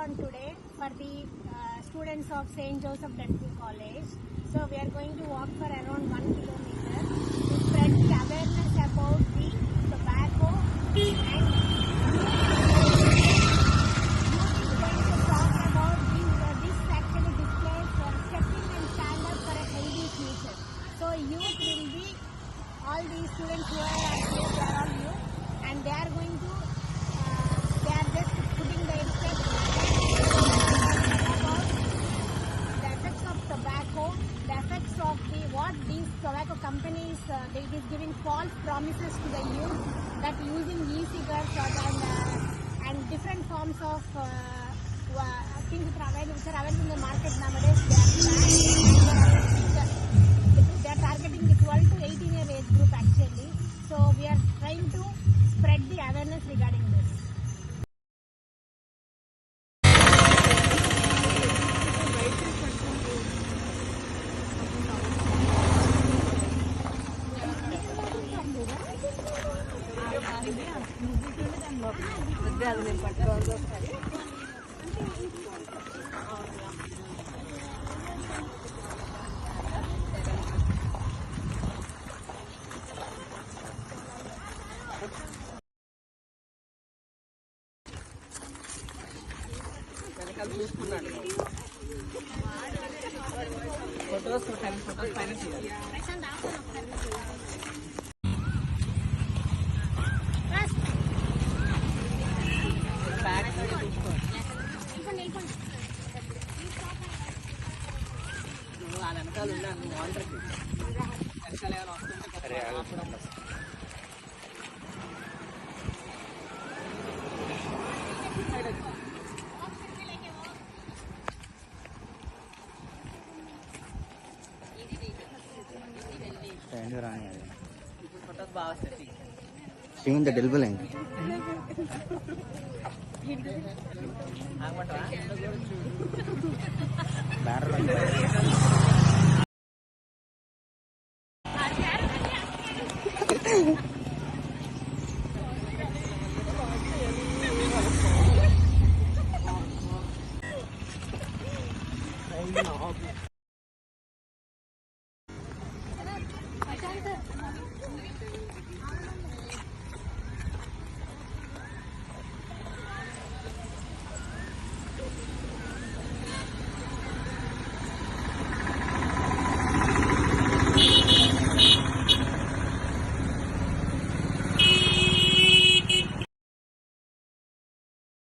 hackathon today for the students of St. Joseph Dental College. So we are going to walk for around 1 kilometer to spread the awareness about the tobacco and youth is going to talk about this actually displays stepping and stand up for a healthy future. So youth will be all these students who are here, they are all youth, and they are going to they are just putting their steps about the effects of tobacco, the effects of what these tobacco companies they is giving false promises to the youth that using e-cigarettes and different forms of things which are available in the market nowadays. They are targeting the 12 to 18 year age group actually. So we are trying to spread the awareness regarding this. Photos పైన తీయాలి. Back side నువ్వు ఆ వెనకాల ఉన్నాను వాటర్కి వెనకాల ఏమైనా వస్తుంటే ఆపడం. Seeing the Delhi line. Banner